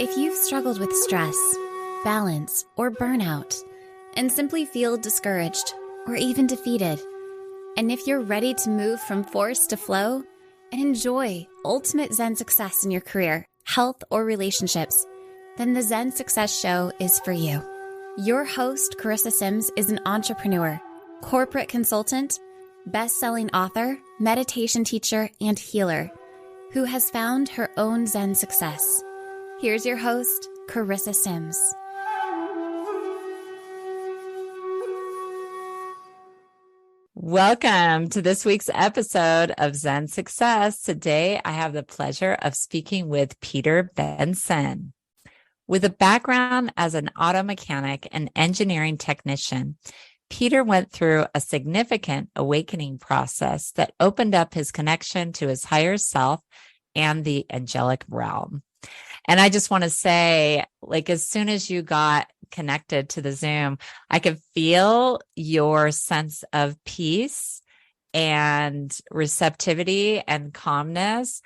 If you've struggled with stress, balance, or burnout, and simply feel discouraged or even defeated, and if you're ready to move from force to flow and enjoy ultimate Zen success in your career, health, or relationships, then the Zen Success Show is for you. Your host, Carissa Sims, is an entrepreneur, corporate consultant, best-selling author, meditation teacher, and healer who has found her own Zen success. Here's your host, Carissa Sims. Welcome to this week's episode of Zen Success. Today, I have the pleasure of speaking with Peter Benson. With a background as an auto mechanic and engineering technician, Peter went through a significant awakening process that opened up his connection to his higher self and the angelic realm. And I just want to say, as soon as you got connected to the Zoom, I could feel your sense of peace and receptivity and calmness.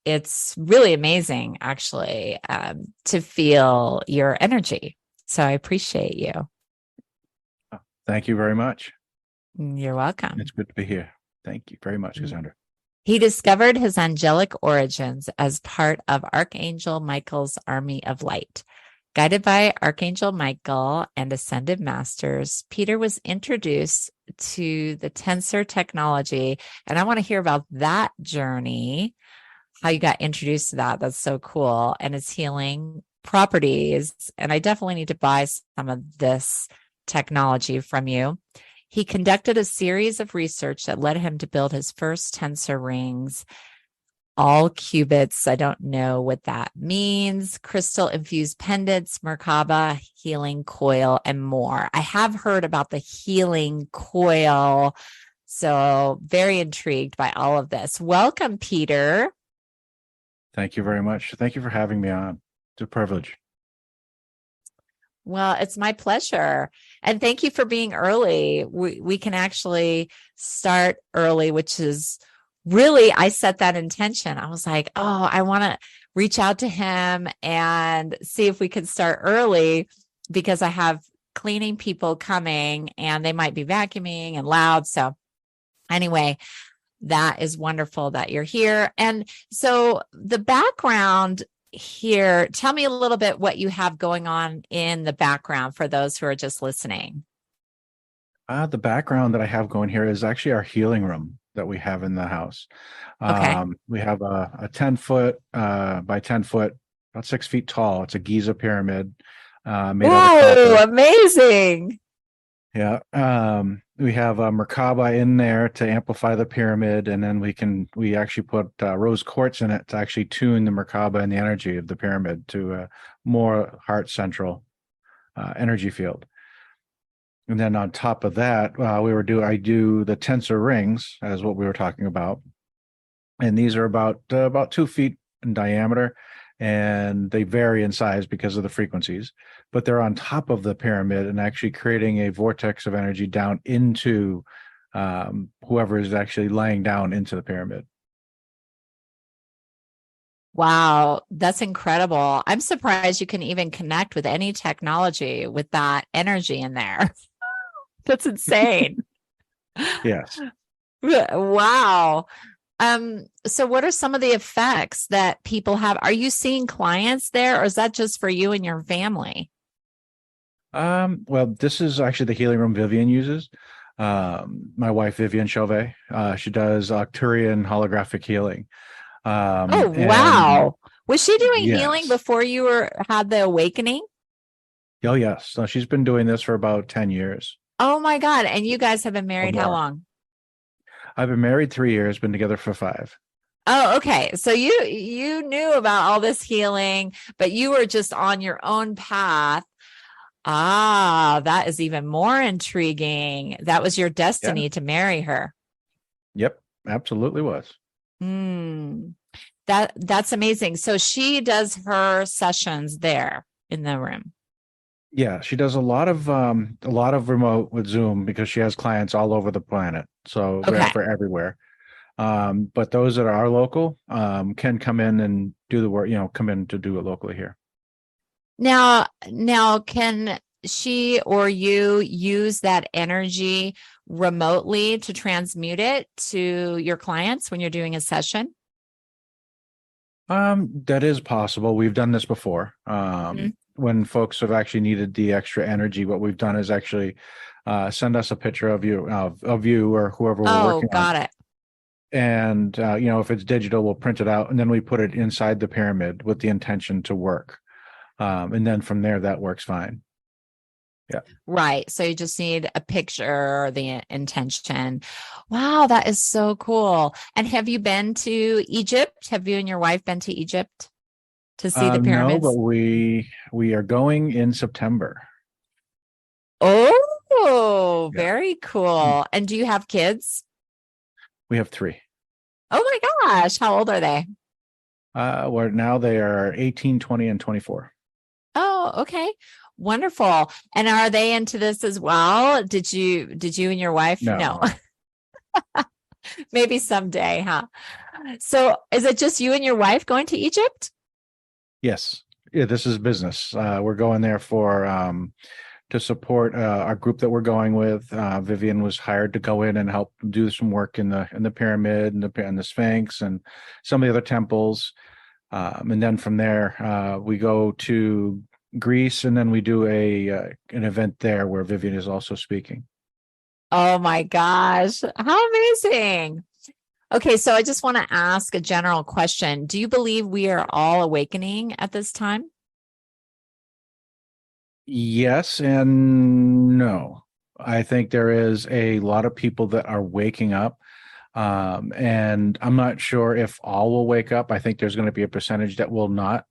It's really amazing, actually, to feel your energy. So I appreciate you. Thank you very much. You're welcome. It's good to be here. Thank you very much, Cassandra. He discovered his angelic origins as part of Archangel Michael's army of light. Guided by Archangel Michael and ascended masters, Peter was introduced to the Tensor technology. And I want to hear about that journey, how you got introduced to that. That's so cool. And its healing properties. And I definitely need to buy some of this technology from you. He conducted a series of research that led him to build his first tensor rings, all cubits. I don't know what that means. Crystal-infused pendants, Merkaba, healing coil, and more. I have heard about the healing coil, so very intrigued by all of this. Welcome, Peter. Thank you very much. Thank you for having me on. It's a privilege. Well, it's my pleasure. And thank you for being early. We can actually start early, which is really, I set that intention. I was like, I want to reach out to him and see if we can start early because I have cleaning people coming and they might be vacuuming and loud. So anyway, that is wonderful that you're here. And so the background here, tell me a little bit what you have going on in the background for those who are just listening. The background that I have going here is actually our healing room that we have in the house. Okay. We have a 10-foot by 10-foot, about 6 feet tall. It's a Giza pyramid made out of copper. Amazing. Yeah. We have a Merkaba in there to amplify the pyramid, and then we actually put rose quartz in it to actually tune the Merkaba and the energy of the pyramid to a more heart central energy field. And then on top of that, I do the tensor rings, as what we were talking about, and these are about 2 feet in diameter. And they vary in size because of the frequencies, but they're on top of the pyramid and actually creating a vortex of energy down into whoever is actually laying down into the pyramid. Wow, that's incredible. I'm surprised you can even connect with any technology with that energy in there. That's insane. Yes. Wow. So what are some of the effects that people have? Are you seeing clients there, or is that just for you and your family? Well, this is actually the healing room Vivian uses. My wife, Vivian Chauvet, she does Arcturian holographic healing. Wow. Was she doing healing Yes. before you had the awakening? Oh, yes. So she's been doing this for about 10 years. Oh my God. And you guys have been married how long? I've been married 3 years, been together for 5. Oh, okay. So you knew about all this healing, but you were just on your own path. Ah, that is even more intriguing. That was your destiny to marry her. Yep, absolutely was. That's amazing. So she does her sessions there in the room. Yeah, she does a lot of remote with Zoom because she has clients all over the planet. So for everywhere. But those that are local can come in and do the work, come in to do it locally here. Now, can she or you use that energy remotely to transmute it to your clients when you're doing a session? That is possible. We've done this before. Mhm. When folks have actually needed the extra energy, what we've done is actually send us a picture of you or whoever we're Oh, working on. got it. And if it's digital, we'll print it out and then we put it inside the pyramid with the intention to work. And then from there, that works fine. Yeah. Right. So you just need a picture or the intention. Wow, that is so cool. And have you been to Egypt? Have you and your wife been to Egypt to see the No, but pyramids? we are going in September. Oh, Yeah. very cool. And do you have kids? We have three. Oh my gosh, how old are they? Where now they are 18, 20, and 24. Oh, okay. Wonderful. And are they into this as well? Did you and your wife? No. No. Maybe someday, huh? So is it just you and your wife going to Egypt? Yes. Yeah, this is business. We're going there for to support our group that we're going with. Vivian was hired to go in and help do some work in the pyramid and the Sphinx and some of the other temples. And then from there, we go to Greece, and then we do an event there where Vivian is also speaking. Oh my gosh, how amazing. Okay, so I just want to ask a general question. Do you believe we are all awakening at this time? Yes and no. I think there is a lot of people that are waking up. And I'm not sure if all will wake up. I think there's going to be a percentage that will not.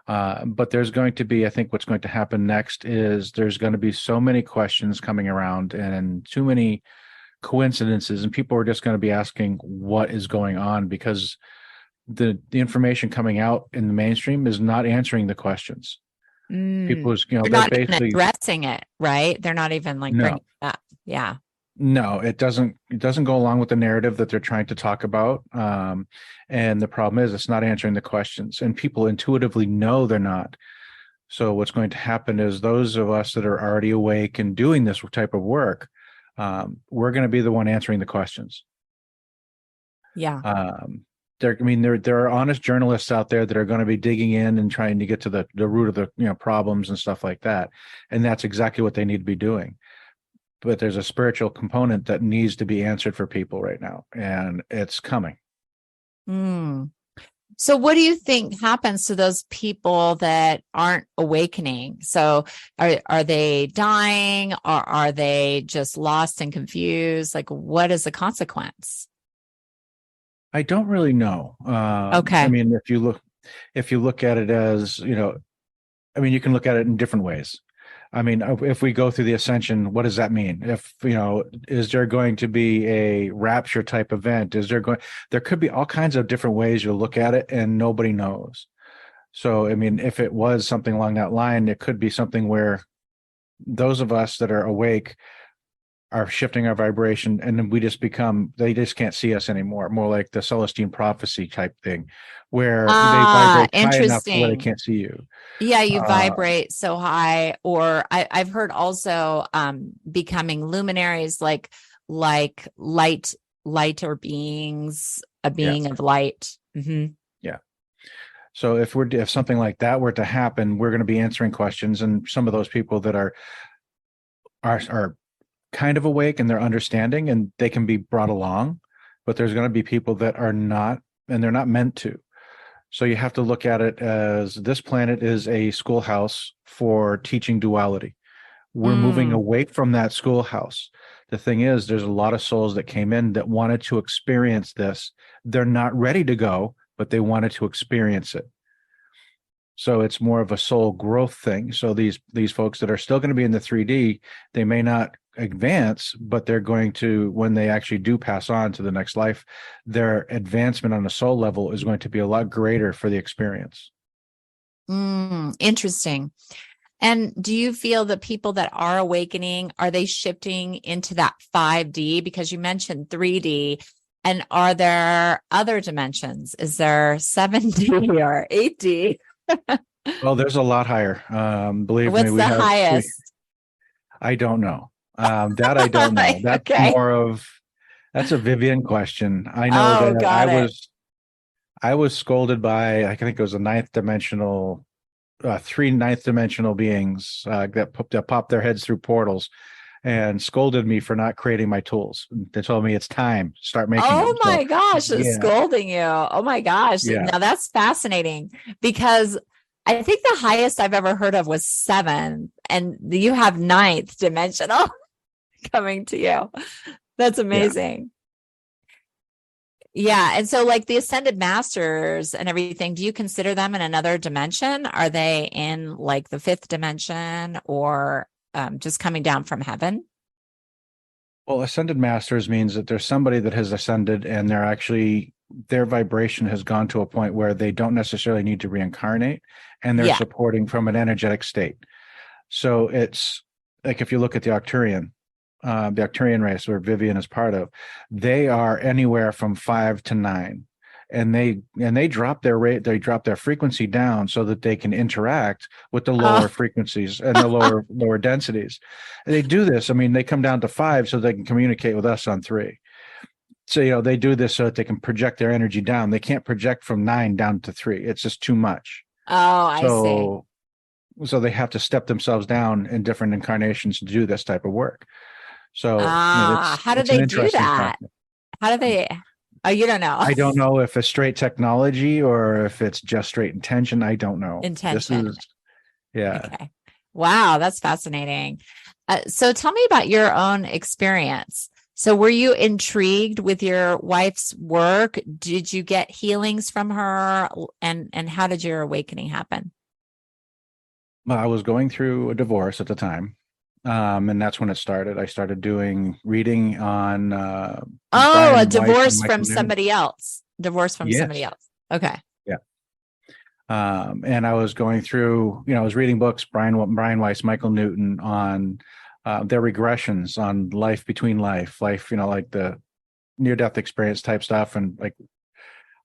But there's going to be, I think what's going to happen next is there's going to be so many questions coming around and too many coincidences, and people are just going to be asking what is going on because the information coming out in the mainstream is not answering the questions. People Mm. is, They're they're not even basically addressing it, right? They're not even like no. bringing it up. Yeah. No, it doesn't go along with the narrative that they're trying to talk about. And the problem is it's not answering the questions, and people intuitively know they're not. So what's going to happen is those of us that are already awake and doing this type of work, we're going to be the one answering the questions. Yeah. There are honest journalists out there that are going to be digging in and trying to get to the root of the problems and stuff like that, and that's exactly what they need to be doing. But there's a spiritual component that needs to be answered for people right now, and it's coming. Mm. So what do you think happens to those people that aren't awakening? So are they dying, or are they just lost and confused? Like, what is the consequence? I don't really know. I Okay. mean, if you look at it as you can look at it in different ways. I mean, if we go through the ascension, what does that mean? If, is there going to be a rapture type event? There could be all kinds of different ways you look at it and nobody knows. So, I mean, if it was something along that line, it could be something where those of us that are awake are shifting our vibration and then they just can't see us anymore. More like the Celestine prophecy type thing where they Ah, vibrate high enough to where they interesting. can't see you. Yeah, you Uh, vibrate so high, or I've heard also becoming luminaries, like lighter beings, a being yes. of light. Hmm. Yeah. So if something like that were to happen, we're going to be answering questions, and some of those people that are kind of awake and they're understanding and they can be brought along, but there's going to be people that are not, and they're not meant to. So you have to look at it as this planet is a schoolhouse for teaching duality. We're moving Mm. away from that schoolhouse. The thing is, there's a lot of souls that came in that wanted to experience this. They're not ready to go, but they wanted to experience it. So it's more of a soul growth thing. So these folks that are still going to be in the 3D, they may not advance, but they're going to, when they actually do pass on to the next life, their advancement on a soul level is going to be a lot greater for the experience. Interesting. And do you feel that people that are awakening, are they shifting into that 5D? Because you mentioned 3D. And are there other dimensions? Is there 7D or 8D? Oh, there's a lot higher. Believe me, What's the highest? I don't know. That I don't know. That's Okay. more of, that's a Vivian question. I know Oh, that got it. I was scolded by, I think it was a three ninth dimensional beings that popped their heads through portals and scolded me for not creating my tools. They told me it's time, start making Oh them. So my gosh, it's yeah, scolding you. Oh my gosh. yeah. Now that's fascinating because I think the highest I've ever heard of was 7, and you have ninth dimensional coming to you. That's Yeah. amazing. Yeah. And so, like the ascended masters and everything, do you consider them in another dimension? Are they in like the 5th dimension, or just coming down from heaven? Well, ascended masters means that there's somebody that has ascended and their vibration has gone to a point where they don't necessarily need to reincarnate, and they're Yeah. supporting from an energetic state. So it's like if you look at the Arcturian race where Vivian is part of, they are anywhere from 5 to 9. And they drop their rate, they drop their frequency down so that they can interact with the lower Oh, frequencies and the lower densities. And they do this. I mean, they come down to 5 so they can communicate with us on 3. So they do this so that they can project their energy down. They can't project from 9 down to 3. It's just too much. I see. So they have to step themselves down in different incarnations to do this type of work. So How do it's an they do interesting that? process. How do they? Oh, you don't know. I don't know if it's straight technology or if it's just straight intention. I don't know. This Intention. is, yeah. Okay. Wow, that's fascinating. So tell me about your own experience. So were you intrigued with your wife's work? Did you get healings from her? And how did your awakening happen? Well, I was going through a divorce at the time. And that's when it started. I started doing reading on Oh, a Brian Weiss and divorce from Michael Newton. somebody else. Divorce from somebody Yes. else. Okay. Yeah. And I was going through, I was reading books, Brian Weiss, Michael Newton, on their regressions on life between life, like the near-death experience type stuff. And like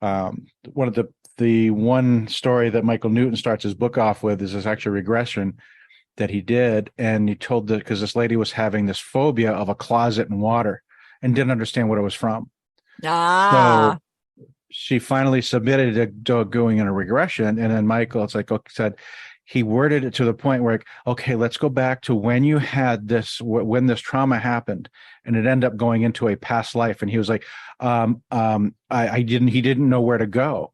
one of the one story that Michael Newton starts his book off with is this actual regression that he did. And he told that because this lady was having this phobia of a closet and water and didn't understand what it was from. Ah, So she finally submitted to going in a regression. And then Michael, said, he worded it to the point where, okay, let's go back to when you had this, when this trauma happened, and it ended up going into a past life. And he was like, he didn't know where to go.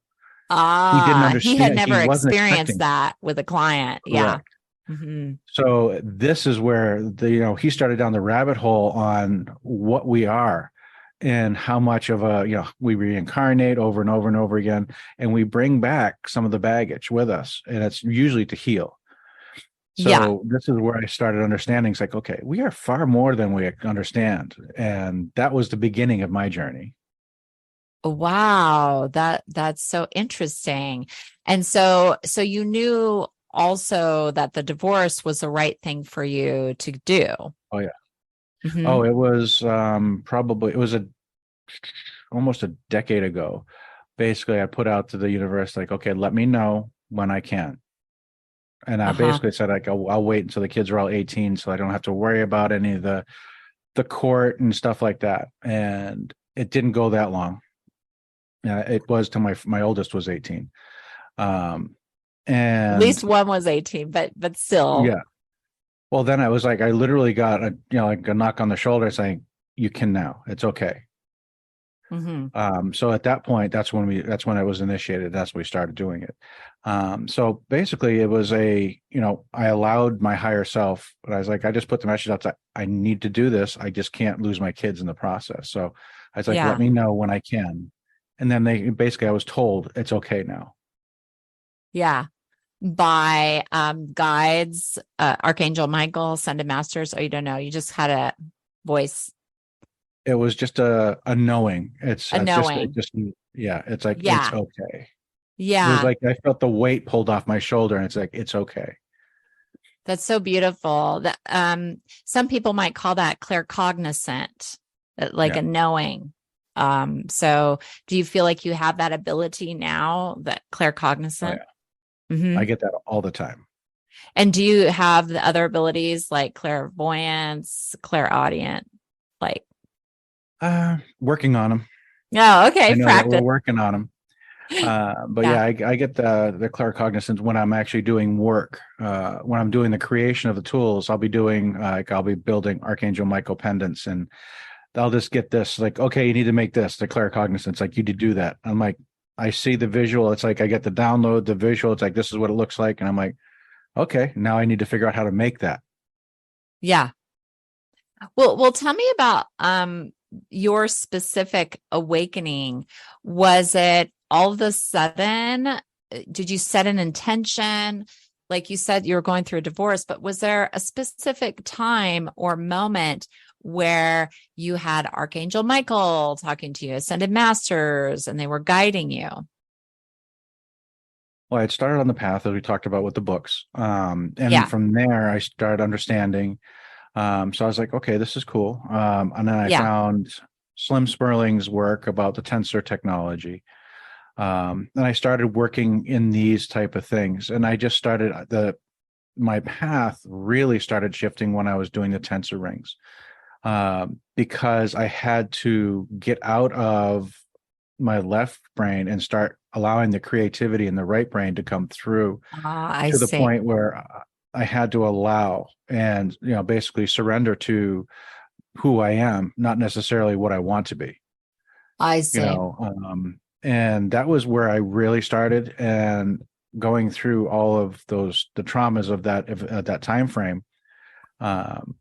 He didn't he had understand. He never wasn't experienced expecting. that with a client. Yeah. Correct. Mm-hmm. So this is where he started down the rabbit hole on what we are and how much of we reincarnate over and over and over again, and we bring back some of the baggage with us, and it's usually to heal. Yeah. So this is where I started understanding. It's like, okay, we are far more than we understand, and that was the beginning of my journey. Wow, that's so interesting. And so you knew also that the divorce was the right thing for you to do. Oh yeah. Mm-hmm. Oh, it was probably, it was almost a decade ago. Basically, I put out to the universe like, okay, let me know when I can. And I Uh-huh. basically said like, I'll wait until the kids are all 18 so I don't have to worry about any of the court and stuff like that. And it didn't go that long. It was till my oldest was 18. At And least one was 18, but still. yeah. Well, then I was like, I literally got like a knock on the shoulder saying, you can now, it's okay. Mm-hmm. So at that point, that's when I was initiated. That's when we started doing it. So basically it was I allowed my higher self, but I was like, I just put the message out that I need to do this. I just can't lose my kids in the process. So I was like, let Yeah. me know when I can. And then I was told it's okay now. Yeah. By guides, Archangel Michael, Ascended Masters, or you don't know, you just had a voice, It was just a knowing. a knowing. Yeah, it's like, it's Yeah. okay. It was Yeah. like, I felt the weight pulled off my shoulder, and it's like, it's okay. That's so beautiful. That some people might call that claircognizant, like Yeah. a knowing. So do you feel like you have that ability now, that Oh, claircognizant? yeah. I get that all the time. And do you have the other abilities like clairvoyance, clairaudient? Like, Working on them. oh, okay, I know that we're practice. working on them. But Yeah, yeah, I get the claircognizance when I'm actually doing work. When I'm doing the creation of the tools, I'll be doing I'll be building Archangel Michael pendants, and I'll just get this like, okay, you need to make this. The claircognizance, like you need to do that. I'm like, I see the visual. It's like I get the download, the visual. It's like this is what it looks like, and I'm like, okay, now I need to figure out how to make that. yeah. Well, tell me about your specific awakening. Was it all of a sudden? Did you set an intention? Like you said, you were going through a divorce, but was there a specific time or moment where you had Archangel Michael talking to you, ascended masters, and they were guiding you? Well, I had started on the path as we talked about with the books, and Yeah, from there I started understanding. So I was like, okay, this is cool. And then I yeah. found Slim Sperling's work about the tensor technology. And I started working in these type of things. And I just started my path really started shifting when I was doing the tensor rings, because I had to get out of my left brain and start allowing the creativity in the right brain to come through Ah, I to the see. point where I had to allow and basically surrender to who I am, not necessarily what I want to be. I You see. know, and that was where I really started. And going through all of the traumas of that time frame, um,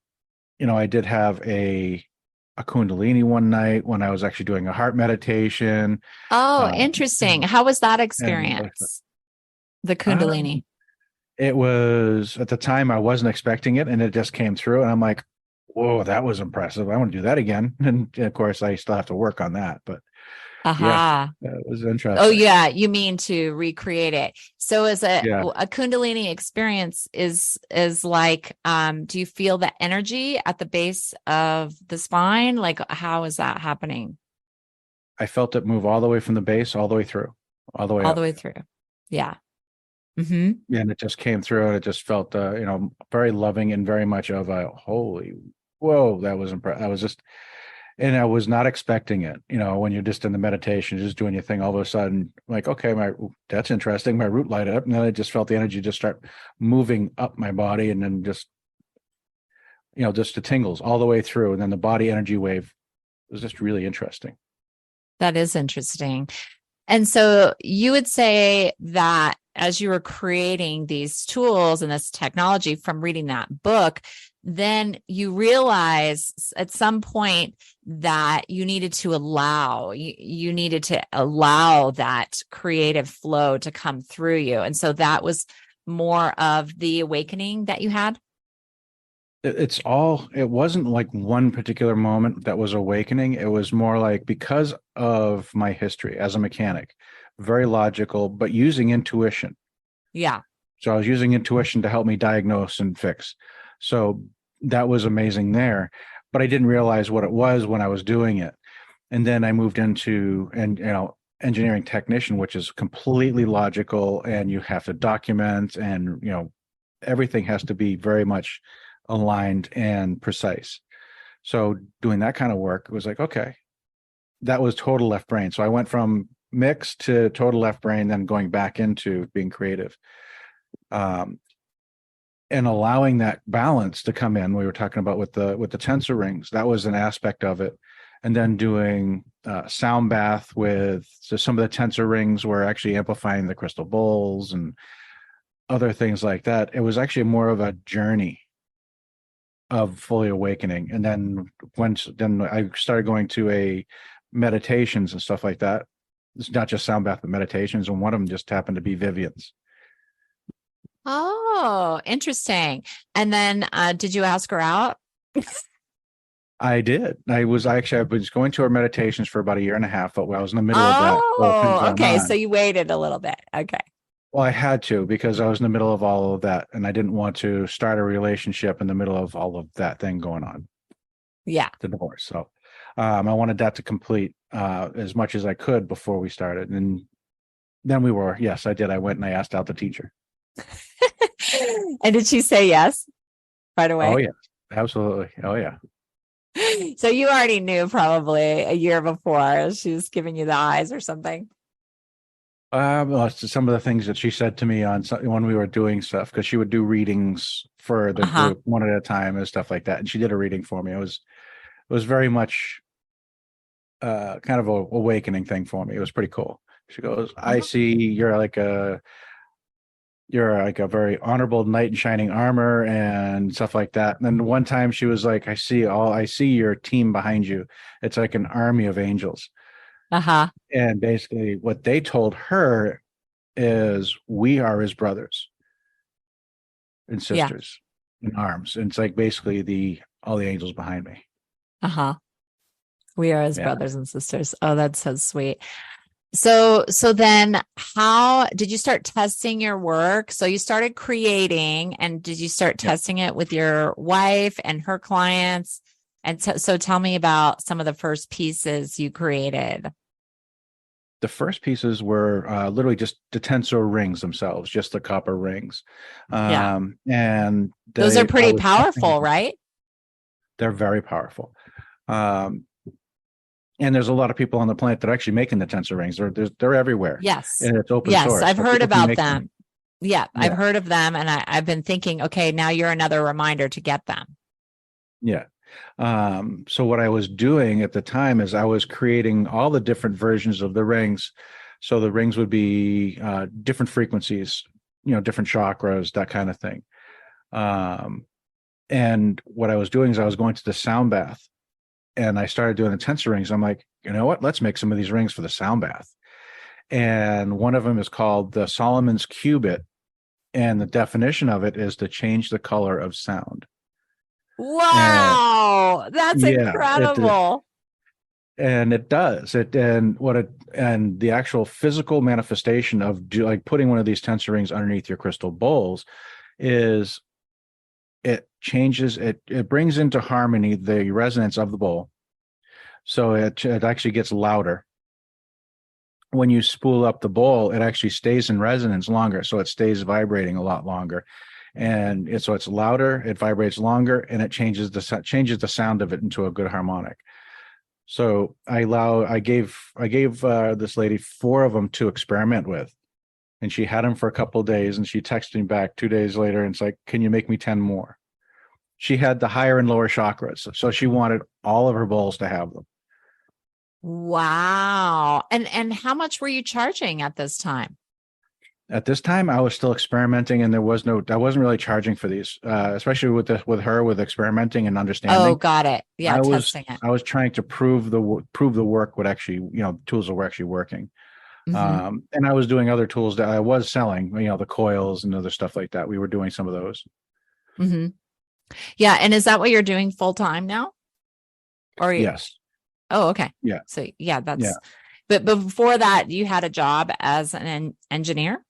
I did have a Kundalini one night when I was actually doing a heart meditation, Oh, uh, interesting. How was that and experience? The um, Kundalini. it was at the time I wasn't expecting it, and it just came through, and I'm like, "Whoa, that was impressive! I want to do that again." And of course, I still have to work on that, but yeah, Aha. it was Oh, interesting. yeah. You mean to recreate it. So is Yeah, a Kundalini experience is like, do you feel the energy at the base of the spine? Like, how is that happening? I felt it move all the way from the base, all the way through, all the way All the up. way through. Yeah. Mm-hmm. Yeah, and it just came through, and it just felt, very loving and very much of a holy, whoa, that was impressive. I was just, and I was not expecting it. When you're just in the meditation, just doing your thing, all of a sudden, like, okay, that's interesting. My root lighted up, and then I just felt the energy just start moving up my body, and then just the tingles all the way through, and then the body energy wave was just really interesting. That is interesting. And so you would say that as you were creating these tools and this technology from reading that book, then you realize at some point that you needed to you needed to allow that creative flow to come through you. And so that was more of the awakening that you had. It wasn't like one particular moment that was awakening. It was more like, because of my history as a mechanic, very logical, but using intuition. Yeah. So I was using intuition to help me diagnose and fix. So that was amazing there, but I didn't realize what it was when I was doing it. And then I moved into, and engineering technician, which is completely logical, and you have to document, and everything has to be very much aligned and precise. So doing that kind of work, it was like, okay, that was total left brain. So I went from mix to total left brain, then going back into being creative, um, and allowing that balance to come in. We were talking about with the tensor rings. That was an aspect of it. And then doing sound bath with, so some of the tensor rings were actually amplifying the crystal bowls and other things like that. It was actually more of a journey of fully awakening. And then then I started going to a meditations and stuff like that. It's not just sound bath, but meditations, and one of them just happened to be Vivian's. Oh, interesting. And then did you ask her out? I did. I was going to our meditations for about a year and a half, but I was in the middle of that whole thing Oh, going okay. So on. you waited a little bit. Okay. Well, I had to, because I was in the middle of all of that, and I didn't want to start a relationship in the middle of all of that thing going on, Yeah. the divorce. So I wanted that to complete as much as I could before we started. And then yes, I did. I went and I asked out the teacher. And did she say yes right Oh away? yeah, absolutely. Oh yeah. So you already knew probably a year before she was giving you the eyes or something. Well, it's some of the things that she said to me when we were doing stuff, because she would do readings for the Uh-huh. group one at a time and stuff like that. And she did a reading for me. It was very much kind of a awakening thing for me. It was pretty cool. She goes, "I Uh-huh. see you're like a very honorable knight in shining armor and stuff like that." And then one time she was like, I see your team behind you. It's like an army of angels." Uh-huh. And basically what they told her is, we are his brothers and Yeah. sisters in arms. And it's like basically all the angels behind me. Uh-huh. We are as Yeah. brothers and sisters. Oh, that's so sweet. So then how did you start testing your work? So you started creating, and did you start Yeah. testing it with your wife and her clients? And so tell me about some of the first pieces you created. The first pieces were literally just the tensor rings themselves, just the copper rings. Yeah. And Those are I pretty was testing powerful, them. right? They're very powerful. Um, and there's a lot of people on the planet that are actually making the tensor rings. They're everywhere, Yes. and it's open Yes, source, I've so heard people can about make them. them. Yeah, I've Yeah, heard of them, and I've been thinking, okay, now you're another reminder to get them. yeah. So what I was doing at the time is I was creating all the different versions of the rings. So the rings would be different frequencies, different chakras, that kind of thing. Um, and what I was doing is I was going to the sound bath, and I started doing the tensor rings. I'm like, you know what? Let's make some of these rings for the sound bath. And one of them is called the Solomon's Cubit. And the definition of it is to change the color of sound. And Wow, that's yeah, incredible. it does it. And the actual physical manifestation of like putting one of these tensor rings underneath your crystal bowls is, it brings into harmony the resonance of the bowl. So it actually gets louder. When you spool up the bowl, it actually stays in resonance longer, so it stays vibrating a lot longer. And so it's louder, it vibrates longer, and it changes the sound of it into a good harmonic. So I gave this lady 4 of them to experiment with, and she had them for a couple of days, and she texted me back 2 days later, and it's like, "Can you make me 10 more?" She had the higher and lower chakras, so she wanted all of her bowls to have them. Wow. And how much were you charging at this time? At this time, I was still experimenting, and I wasn't really charging for these, especially with experimenting and Oh, understanding. got it. Yeah, I was testing it. I was trying to prove the work would actually, tools that were actually working. Hmm. And I was doing other tools that I was selling, the coils and other stuff like that. We were doing some of those. Hmm. Yeah. And is that what you're doing full time now? Or Yes. oh, okay. Yeah. So yeah, Yeah. but before that, you had a job as an engineer?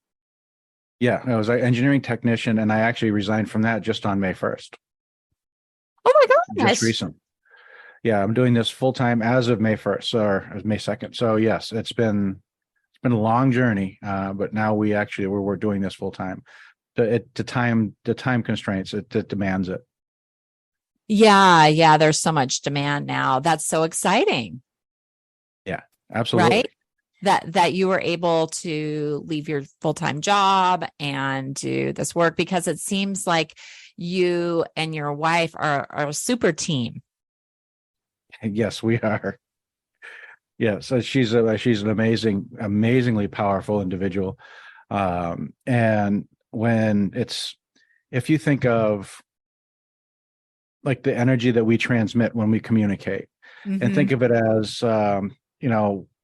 Yeah. I was an engineering technician, and I actually resigned from that just on May 1st, Oh my just gosh. recent. Yeah, I'm doing this full time as of May 1st or May 2nd. So yes, it's been a long journey, but now we're doing this full time. The time constraints, it demands it. Yeah, yeah, there's so much demand now. That's so exciting, Yeah, right? absolutely. That you were able to leave your full-time job and do this work, because it seems like you and your wife are a super team. Yes, we are. Yeah, so she's an amazingly powerful individual. And if you think of like the energy that we transmit when we communicate, and think Hmm. of it as,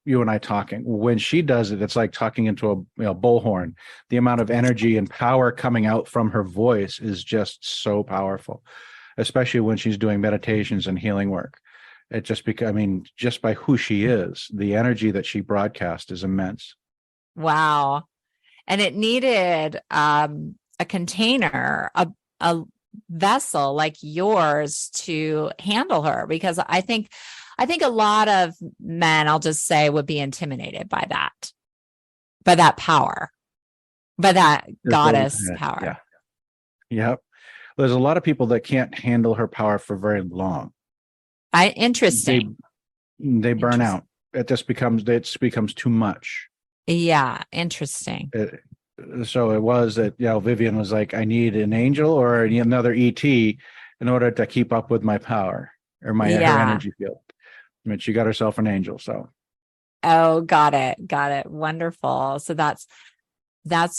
you and I talking. When she does it, it's like talking into a bullhorn. The amount of energy and power coming out from her voice is just so powerful, especially when she's doing meditations and healing work. It just because, I mean, just by who she is, the energy that she broadcasts is immense. Wow. And it needed a container, a vessel like yours to handle her, because I think a lot of men, I'll just say, would be intimidated by that power. by that Just over goddess power. Yeah. Yep. There's a lot of people that can't handle her power for very long. Interesting. They burn out. It becomes too much. Yeah, interesting. So it was that, Vivian was like, I need an angel or another ET in order to keep up with my power or her energy field. I mean, she got herself an angel. So. Oh, got it. Wonderful. So that's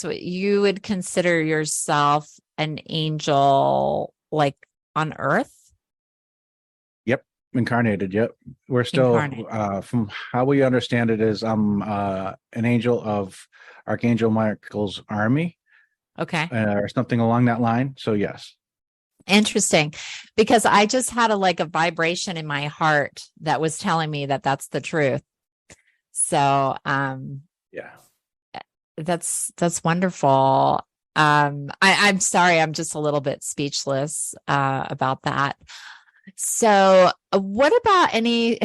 what you would consider yourself, an angel, like on Earth? Yep. Incarnated. Yep. We're still, from how we understand it, is I'm an angel of Archangel Michael's army. Okay. Or something along that line. So yes. Interesting, because I just had a vibration in my heart that was telling me that that's the truth. So, yeah, that's wonderful. I'm sorry, I'm just a little bit speechless about that. So, what about any?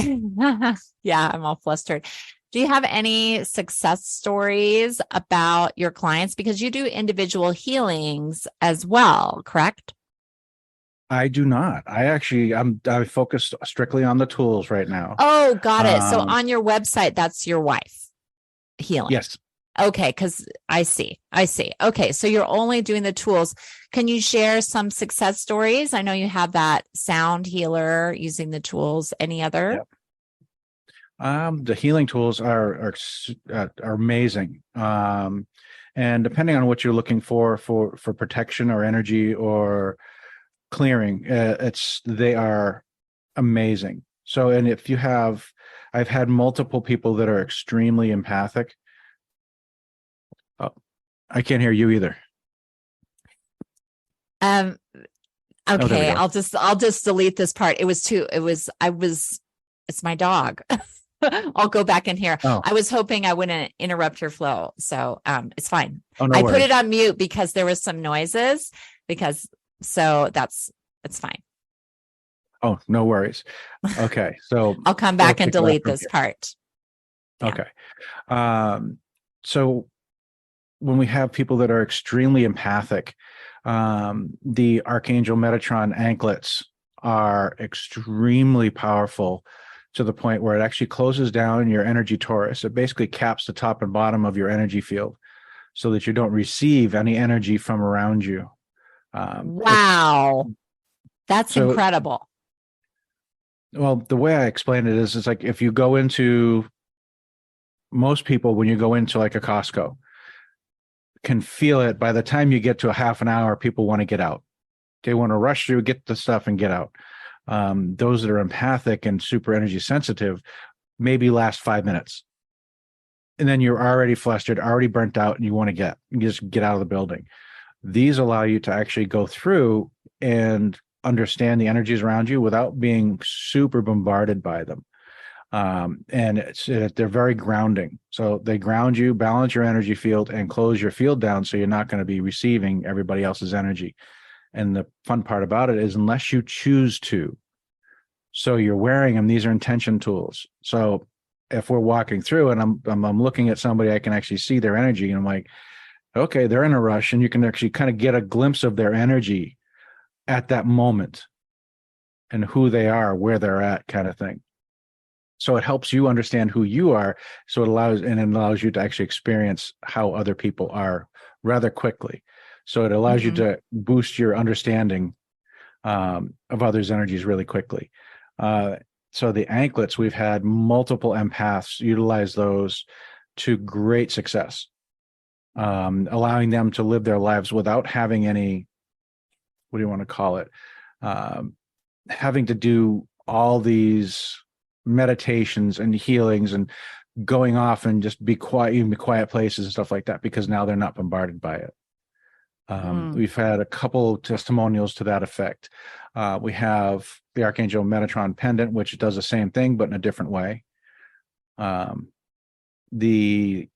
Yeah, I'm all flustered. Do you have any success stories about your clients? Because you do individual healings as well, correct? I do not. I focused strictly on the tools right now. Oh, got it. So on your website, that's your wife healing. Yes. Okay, because I see. Okay, so you're only doing the tools. Can you share some success stories? I know you have that sound healer using the tools. Any other? Yep. The healing tools are amazing. And depending on what you're looking for protection or energy or clearing, they are amazing. So, and if you have, I've had multiple people that are extremely empathic. Oh, I can't hear you either. Okay, I'll just delete this part. It's my dog. I'll go back in here. Oh. I was hoping I wouldn't interrupt your flow. So it's fine. Oh, no I worries. put it on mute because there was some noises it's fine. Oh, no worries. Okay. So I'll come back and delete this part. Yeah. Okay. So when we have people that are extremely empathic, the Archangel Metatron anklets are extremely powerful to the point where it actually closes down your energy torus. It basically caps the top and bottom of your energy field so that you don't receive any energy from around you. Wow. That's incredible. Well, the way I explain it is, it's like if you go into, most people, when you go into like a Costco, can feel it. By the time you get to a half an hour, people want to get out. They want to rush through, get the stuff and get out. Those that are empathic and super energy sensitive maybe last 5 minutes. And then you're already flustered, already burnt out, and you just get out of the building. These allow you to actually go through and understand the energies around you without being super bombarded by them. And they're very grounding. So they ground you, balance your energy field, and close your field down so you're not going to be receiving everybody else's energy. And the fun part about it is, unless you choose to, so you're wearing them, these are intention tools. So if we're walking through and I'm looking at somebody, I can actually see their energy, and I'm like, okay, they're in a rush, and you can actually kind of get a glimpse of their energy at that moment and who they are, where they're at, kind of thing. So it helps you understand who you are. So it allows you to actually experience how other people are rather quickly. So it allows you to boost your understanding of others' energies really quickly. So the anklets, we've had multiple empaths utilize those to great success, allowing them to live their lives without having any, what do you want to call it? Having to do all these meditations and healings and going off and just be quiet, even be quiet places and stuff like that, because now they're not bombarded by it. We've had a couple testimonials to that effect. We have the Archangel Metatron pendant, which does the same thing, but in a different way. The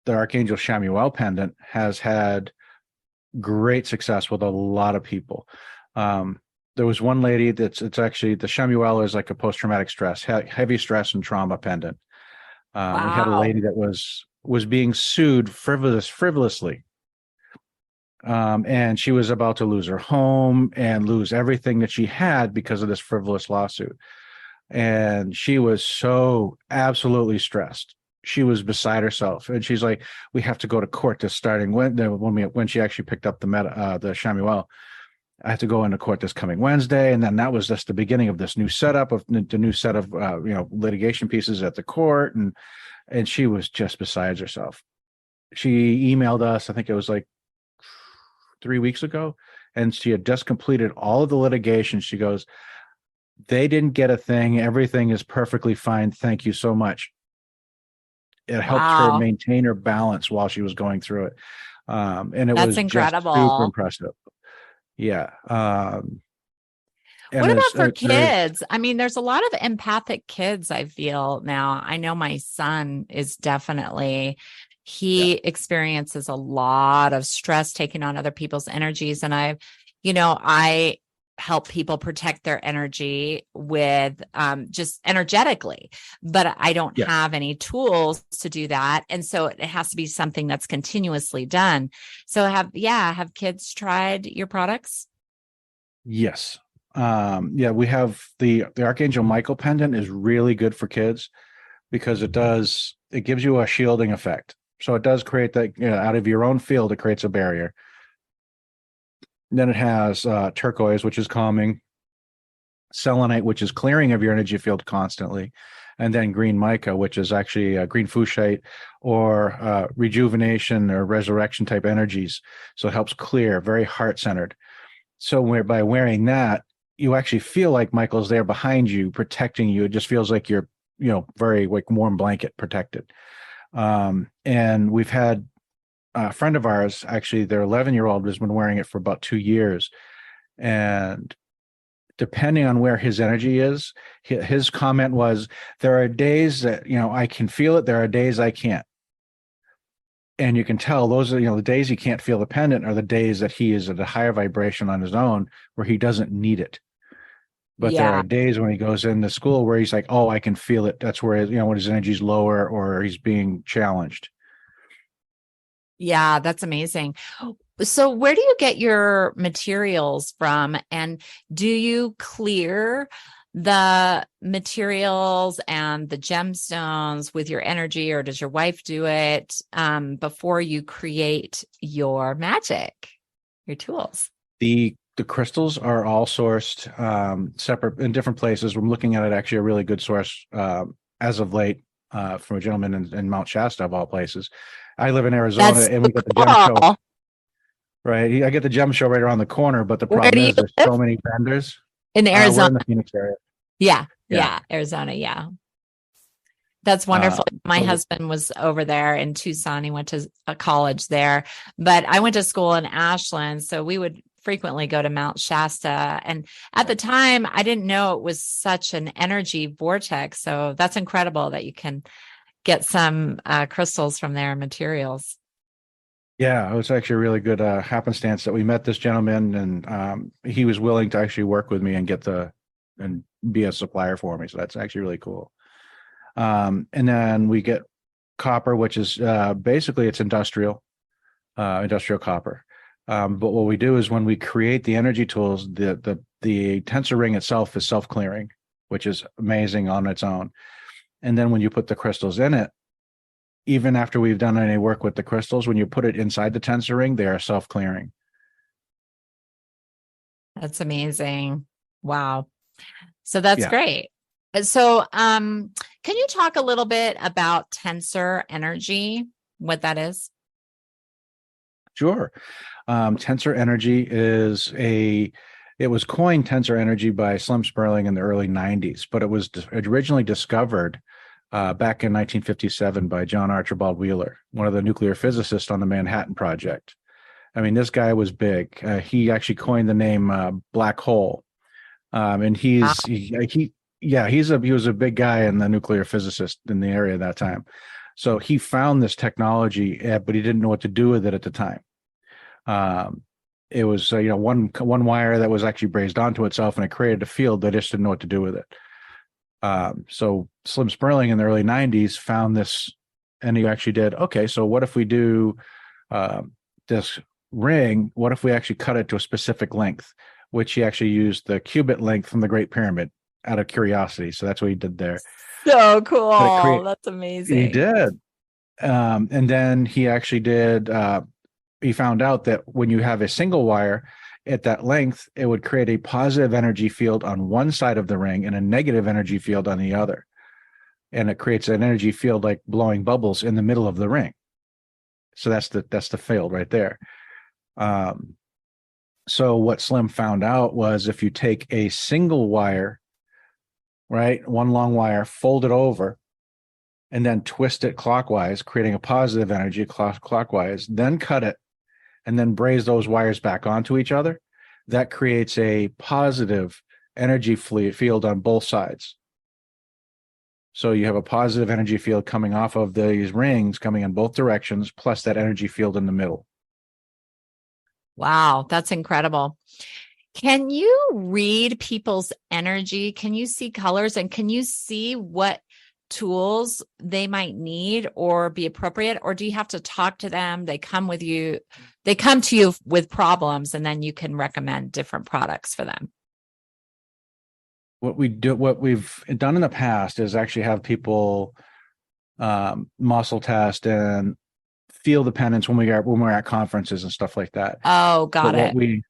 Archangel Shamuel pendant has had great success with a lot of people. There was one lady it's actually, the Shamuel is like a post-traumatic stress, heavy stress and trauma pendant. Wow. We had a lady that was being sued frivolously And she was about to lose her home and lose everything that she had because of this frivolous lawsuit. And she was so absolutely stressed. She was beside herself, and she's like, "We have to go to court this starting when she actually picked up the Shamuel. I have to go into court this coming Wednesday." And then that was just the beginning of this new setup of the new set of litigation pieces at the court, and she was just besides herself. She emailed us, I think it was like 3 weeks ago, and she had just completed all of the litigation. She goes, "They didn't get a thing. Everything is perfectly fine. Thank you so much." It helped her Wow. maintain her balance while she was going through it. And it That's was just super incredible. impressive. Yeah. And What about it's for very, kids? I mean, there's a lot of empathic kids, I feel now. I know my son is definitely, yeah. he experiences a lot of stress taking on other people's energies. And I help people protect their energy with just energetically, but I don't Yeah. have any tools to do that. And so it has to be something that's continuously done. So have kids tried your products? Yes. Yeah, we have the Archangel Michael pendant is really good for kids because it gives you a shielding effect. So it does create that, out of your own field, it creates a barrier. Then it has turquoise, which is calming, selenite, which is clearing of your energy field constantly, and then green mica, which is actually green fuchsite or rejuvenation or resurrection type energies. So it helps clear, very heart centered. So by wearing that, you actually feel like Michael's there behind you, protecting you. It just feels like you're, very like warm blanket protected. And we've had a friend of ours, actually, their 11-year-old has been wearing it for about 2 years. And depending on where his energy is, his comment was, there are days that, I can feel it. There are days I can't. And you can tell those are, the days he can't feel the pendant are the days that he is at a higher vibration on his own where he doesn't need it. But there Yeah. are days when he goes into school where he's like, oh, I can feel it. That's where, when his energy's lower or he's being challenged. Yeah, that's amazing. So, where do you get your materials from? And do you clear the materials and the gemstones with your energy, or does your wife do it before you create your magic, your tools? The crystals are all sourced separate in different places. We're looking at it actually a really good source as of late from a gentleman in Mount Shasta, of all places. I live in Arizona, That's and so we got the gem show, cool. right? I get the gem show right around the corner, but the Where problem do you is there's live? so many vendors. In We're Arizona. in the Phoenix area. Yeah, Yeah. yeah, Arizona. Yeah. That's Uh, wonderful. My so husband was over there in Tucson. He went to a college there, but I went to school in Ashland. So we would frequently go to Mount Shasta. And at the time, I didn't know it was such an energy vortex. So that's incredible that you can get some crystals from there and materials. yeah, it was actually a really good happenstance that we met this gentleman, and he was willing to actually work with me and and be a supplier for me. So that's actually really cool. And then we get copper, which is basically it's industrial copper. But what we do is when we create the energy tools, the tensor ring itself is self clearing, which is amazing on its own. And then when you put the crystals in it, even after we've done any work with the crystals, when you put it inside the tensor ring, they are self clearing. That's amazing. Wow. So that's Yeah, great. So, can you talk a little bit about tensor energy, what that is? sure. Tensor energy it was coined tensor energy by Slim Sperling in the early 90s, but it was originally discovered back in 1957 by John Archibald Wheeler, one of the nuclear physicists on the Manhattan Project. I mean, this guy was big. He actually coined the name black hole. And Wow. he was a big guy and the nuclear physicist in the area at that time. So he found this technology, but he didn't know what to do with it at the time. Um, it was one wire that was actually brazed onto itself, and it created a field. They just didn't know what to do with it. So Slim Sperling in the early 90s found this, and he actually did, okay, so what if we do uh, this ring, what if we actually cut it to a specific length, which he actually used the cubit length from the Great Pyramid out of curiosity. So that's what he did there. So But cool. That's he amazing. did. And then he actually did, he found out that when you have a single wire at that length, it would create a positive energy field on one side of the ring and a negative energy field on the other. And it creates an energy field like blowing bubbles in the middle of the ring. So that's the field right there. So what Slim found out was if you take a single wire, right, one long wire, fold it over, and then twist it clockwise, creating a positive energy clockwise, then cut it, and then braze those wires back onto each other, that creates a positive energy field on both sides. So you have a positive energy field coming off of these rings coming in both directions, plus that energy field in the middle. Wow, that's incredible. Can you read people's energy? Can you see colors, and can you see what tools they might need or be appropriate? Or do you have to talk to them? They come to you with problems, and then you can recommend different products for them. What we've done in the past is actually have people muscle test and feel the pendants when we're at conferences and stuff like that. Oh, got it.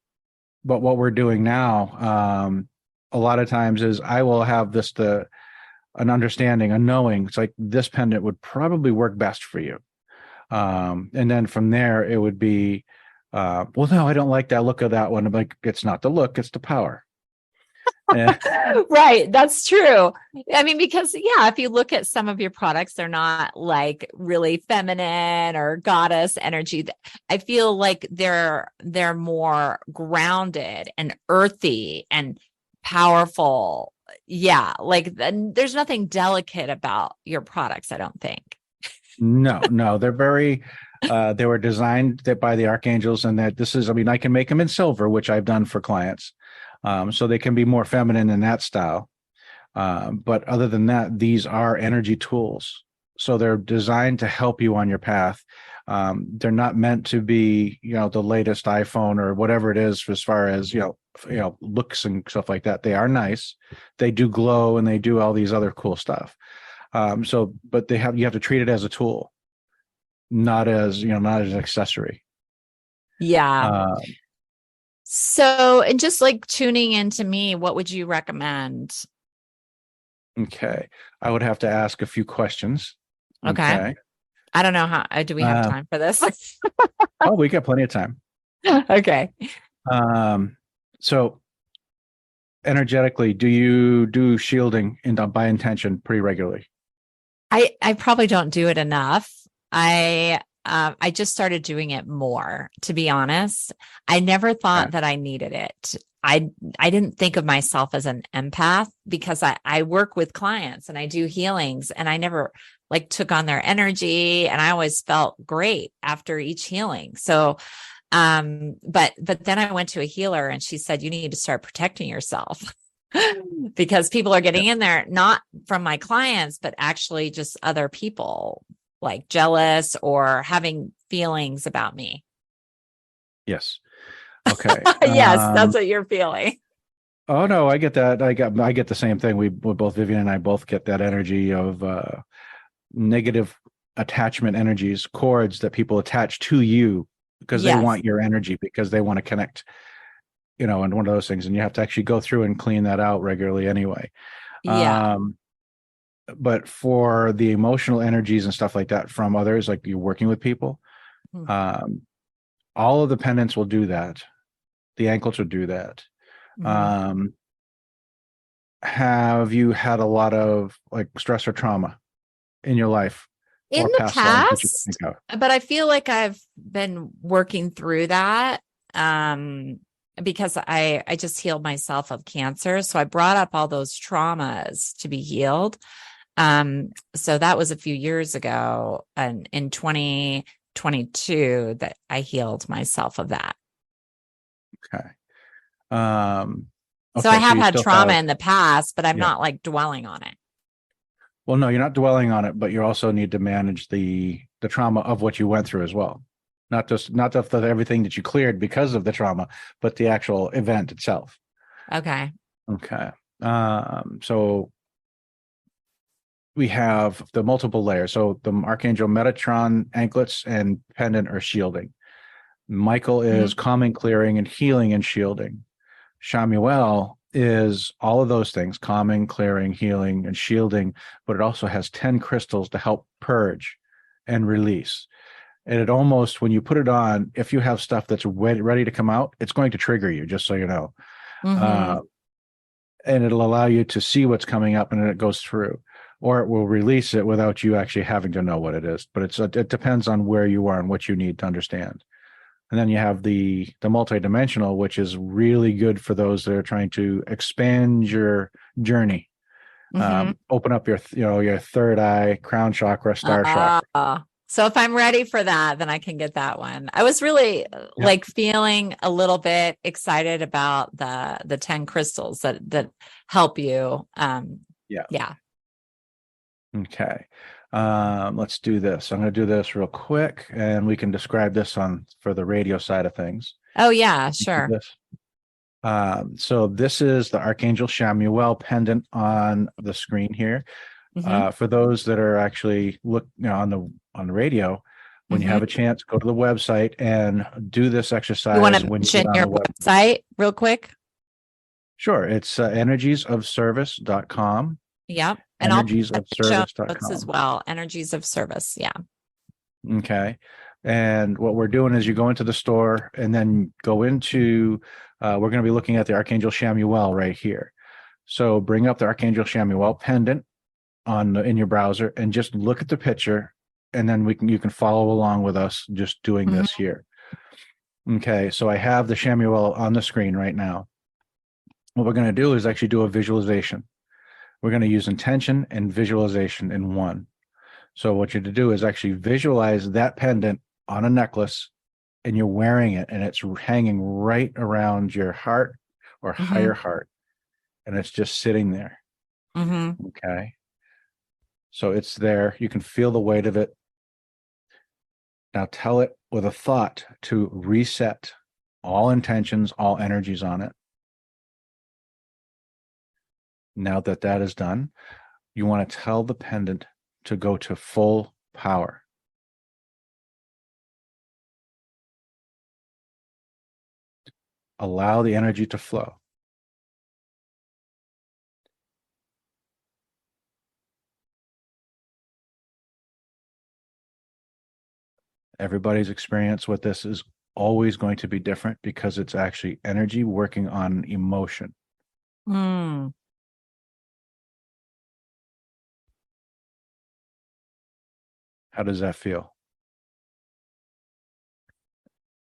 But what we're doing now, a lot of times is I will have an understanding, a knowing. It's like this pendant would probably work best for you. And then from there, it would be, well, no, I don't like that look of that one. I'm like, it's not the look, it's the power. Right. That's true. I mean, because if you look at some of your products, they're not like really feminine or goddess energy. I feel like they're more grounded and earthy and powerful. Yeah. Like there's nothing delicate about your products, I don't think. No, they're very, they were designed by the archangels, and that I can make them in silver, which I've done for clients. So they can be more feminine in that style. But other than that, these are energy tools. So they're designed to help you on your path. They're not meant to be, the latest iPhone or whatever it is as far as, looks and stuff like that. They are nice. They do glow and they do all these other cool stuff. But you have to treat it as a tool, not as an accessory. Yeah. So, and just like tuning into me, what would you recommend? Okay. I would have to ask a few questions. Okay. I don't know how, do we have time for this? Oh, we got plenty of time. Okay. So energetically, do you do shielding by intention pretty regularly? I probably don't do it enough. I just started doing it more, to be honest. I never thought that I needed it. I didn't think of myself as an empath because I work with clients and I do healings, and I never took on their energy, and I always felt great after each healing. So, but then I went to a healer and she said, you need to start protecting yourself because people are getting in there, not from my clients, but actually just other people, like jealous or having feelings about me. Yes. Okay. Yes, that's what you're feeling. Oh no, I get that. I get the same thing. We both, Vivian and I both get that energy of negative attachment energies, cords that people attach to you because they want your energy, because they want to connect, and one of those things. And you have to actually go through and clean that out regularly anyway. Yeah. But for the emotional energies and stuff like that from others, like you're working with people, all of the pendants will do that. The anklets will do that. Have you had a lot of stress or trauma in your life? In the past, but I feel like I've been working through that because I just healed myself of cancer. So I brought up all those traumas to be healed. So that was a few years ago, and in 2022 that I healed myself of that. Okay. So I have had trauma in the past, but I'm not dwelling on it. Well, no, you're not dwelling on it, but you also need to manage the trauma of what you went through as well. not everything that you cleared because of the trauma, but the actual event itself. Okay. Okay. So we have the multiple layers. So the Archangel Metatron anklets and pendant are shielding. Michael is calming, clearing, and healing and shielding. Shamuel is all of those things, calming, clearing, healing, and shielding, but it also has 10 crystals to help purge and release. And it almost, when you put it on, if you have stuff that's ready to come out, it's going to trigger you, just so you know. And it'll allow you to see what's coming up, and then it goes through. Or it will release it without you actually having to know what it is. But it depends on where you are and what you need to understand. And then you have the multidimensional, which is really good for those that are trying to expand your journey, open up your third eye, crown chakra, star chakra. So if I'm ready for that, then I can get that one. I was really like feeling a little bit excited about the 10 crystals that help you. Yeah. Okay. Let's do this. I'm going to do this real quick, and we can describe this for the radio side of things. Oh yeah, sure. So this is the Archangel Shamuel pendant on the screen here. For those that are actually on the radio, when you have a chance, go to the website and do this exercise. You want to mention your website real quick? Sure. It's energiesofservice.com. Yep. And energiesofservice.com as well. Energies of Service. Yeah. Okay. And what we're doing is you go into the store and then go into, we're going to be looking at the Archangel Shamuel right here. So bring up the Archangel Shamuel pendant in your browser and just look at the picture, and then you can follow along with us just doing this here. Okay. So I have the Shamuel on the screen right now. What we're going to do is actually do a visualization. We're going to use intention and visualization in one. So what you're to do is actually visualize that pendant on a necklace, and you're wearing it, and it's hanging right around your heart or higher heart, and it's just sitting there. Okay. So it's there. You can feel the weight of it. Now tell it with a thought to reset all intentions, all energies on it. Now that is done, you want to tell the pendant to go to full power. Allow the energy to flow. Everybody's experience with this is always going to be different because it's actually energy working on emotion. How does that feel?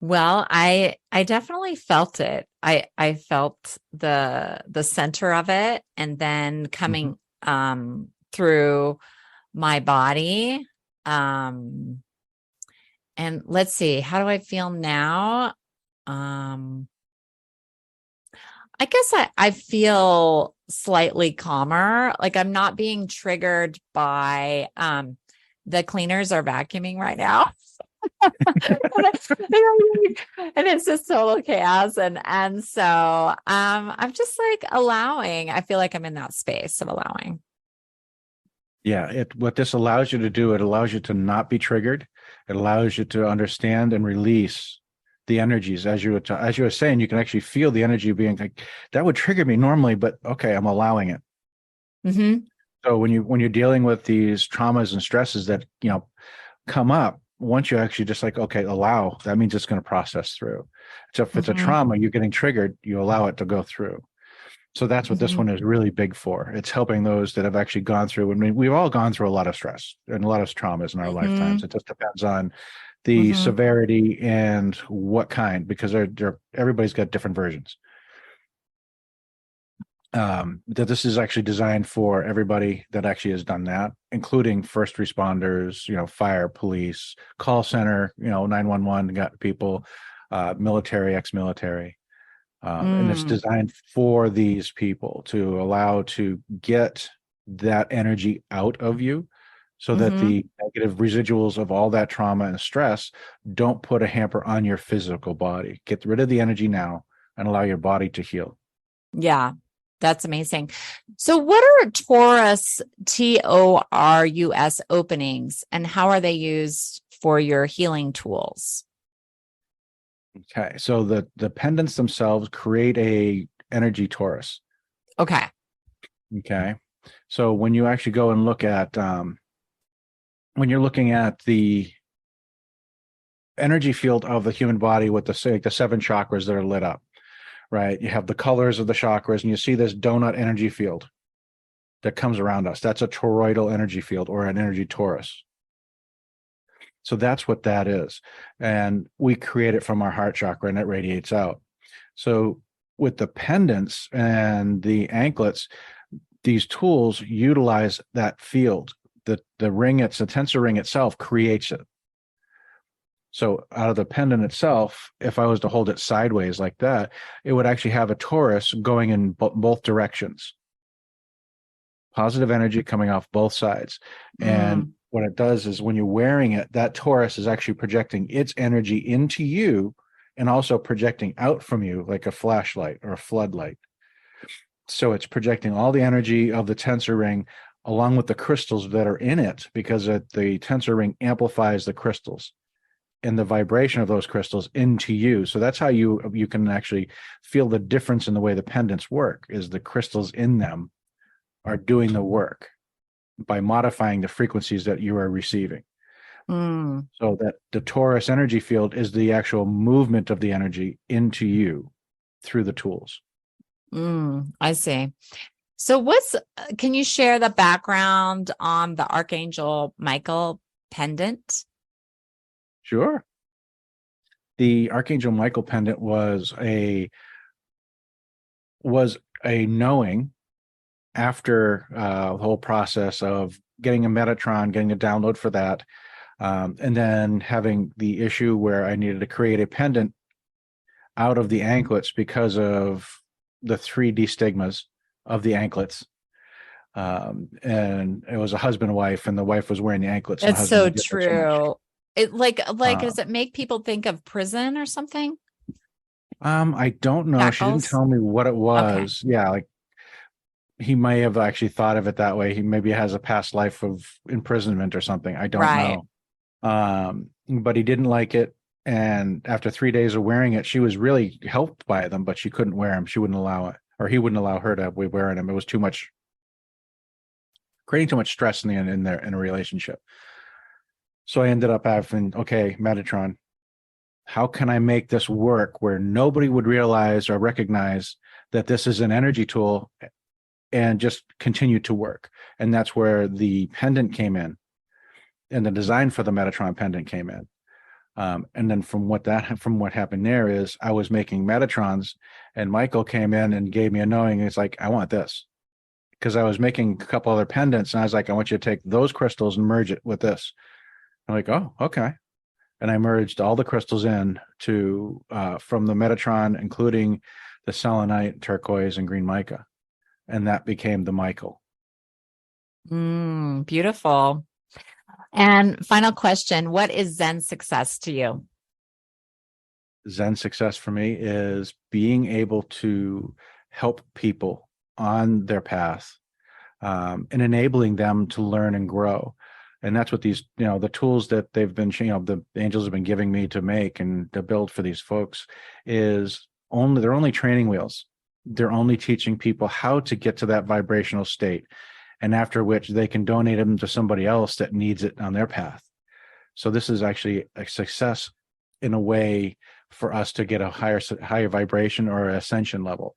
Well, I definitely felt it. I felt the center of it, and then coming through my body. And let's see, how do I feel now? I guess I feel slightly calmer. Like I'm not being triggered by the cleaners are vacuuming right now. And it's just total chaos. And so I'm just like allowing. I feel like I'm in that space of allowing. Yeah, what this allows you to do, it allows you to not be triggered. It allows you to understand and release the energies. As you were saying, you can actually feel the energy being like, that would trigger me normally, but okay, I'm allowing it. So when you're dealing with these traumas and stresses that come up, once you actually just like, okay, allow, that means it's going to process through. So if it's a trauma, you're getting triggered, you allow it to go through. So that's what this one is really big for. It's helping those that have actually gone through. I mean, we've all gone through a lot of stress and a lot of traumas in our lifetimes. It just depends on the severity and what kind, because everybody's got different versions. That this is actually designed for everybody that actually has done that, including first responders, fire, police, call center, 911, got people, military, ex-military. And it's designed for these people to allow to get that energy out of you so that the negative residuals of all that trauma and stress don't put a hamper on your physical body. Get rid of the energy now and allow your body to heal. Yeah, that's amazing. So what are torus, Torus openings, and how are they used for your healing tools? Okay, so the pendants themselves create a energy torus. Okay. Okay, so when you actually go and look at when you're looking at the energy field of the human body with the 7 chakras that are lit up, right? You have the colors of the chakras, and you see this donut energy field that comes around us. That's a toroidal energy field, or an energy torus. So that's what that is. And we create it from our heart chakra, and it radiates out. So with the pendants and the anklets, these tools utilize that field. The ring, the tensor ring itself creates it. So out of the pendant itself, if I was to hold it sideways like that, it would actually have a torus going in both directions. Positive energy coming off both sides. And what it does is when you're wearing it, that torus is actually projecting its energy into you and also projecting out from you like a flashlight or a floodlight. So it's projecting all the energy of the tensor ring along with the crystals that are in it, because the tensor ring amplifies the crystals and the vibration of those crystals into you. So that's how you can actually feel the difference in the way the pendants work, is the crystals in them are doing the work by modifying the frequencies that you are receiving. So that the torus energy field is the actual movement of the energy into you through the tools. I see. So can you share the background on the Archangel Michael pendant? Sure. The Archangel Michael pendant was a knowing after the whole process of getting a Metatron, getting a download for that, and then having the issue where I needed to create a pendant out of the anklets because of the 3D stigmas of the anklets. And it was a husband and wife, and the wife was wearing the anklets. And the It's husband so true. It does it make people think of prison or something? I don't know. She didn't Shackles? tell me what it was. Okay. Yeah, like he may have actually thought of it that way. He maybe has a past life of imprisonment or something. I don't Right. know. But he didn't like it. And after 3 days of wearing it, she was really helped by them, but she couldn't wear them. She wouldn't allow it, or he wouldn't allow her to be wearing them. It was too much, creating too much stress in a relationship. So I ended up having, okay, Metatron, how can I make this work where nobody would realize or recognize that this is an energy tool and just continue to work? And that's where the pendant came in, and the design for the Metatron pendant came in. And then from what happened there is I was making Metatrons, and Michael came in and gave me a knowing. It's like, I want this, because I was making a couple other pendants, and I was like, I want you to take those crystals and merge it with this. I'm like, oh, okay. And I merged all the crystals in to from the Metatron, including the selenite, turquoise, and green mica, and that became the Michael. Beautiful. And final question, what is Zen success to you? Zen success for me is being able to help people on their path, and enabling them to learn and grow. And that's what these, the tools that they've been, the angels have been giving me to make and to build for these folks they're only training wheels. They're only teaching people how to get to that vibrational state, and after which they can donate them to somebody else that needs it on their path. So this is actually a success in a way for us to get a higher vibration or ascension level.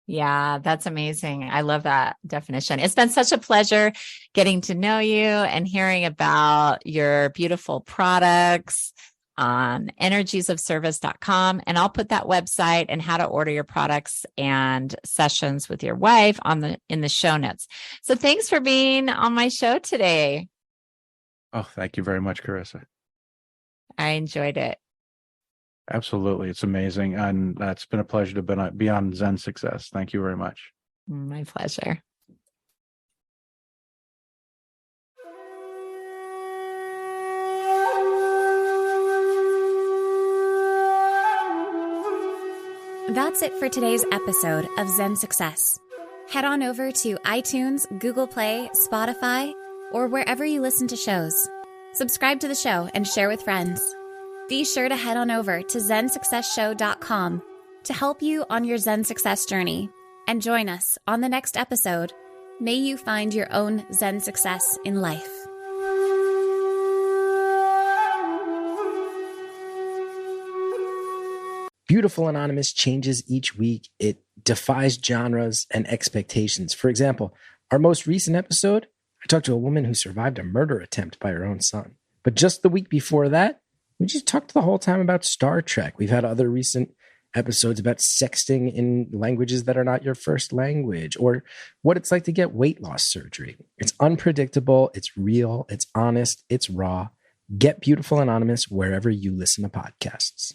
Yeah, that's amazing. I love that definition. It's been such a pleasure getting to know you and hearing about your beautiful products on energiesofservice.com. And I'll put that website and how to order your products and sessions with your wife in the show notes. So thanks for being on my show today. Oh, thank you very much, Carissa. I enjoyed it. Absolutely. It's amazing. And it's been a pleasure to be on Zen Success. Thank you very much. My pleasure. That's it for today's episode of Zen Success. Head on over to iTunes, Google Play, Spotify, or wherever you listen to shows. Subscribe to the show and share with friends. Be sure to head on over to ZenSuccessShow.com to help you on your Zen success journey. And join us on the next episode. May you find your own Zen success in life. Beautiful Anonymous changes each week. It defies genres and expectations. For example, our most recent episode, I talked to a woman who survived a murder attempt by her own son. But just the week before that, we just talked the whole time about Star Trek. We've had other recent episodes about sexting in languages that are not your first language, or what it's like to get weight loss surgery. It's unpredictable, it's real, it's honest, it's raw. Get Beautiful Anonymous wherever you listen to podcasts.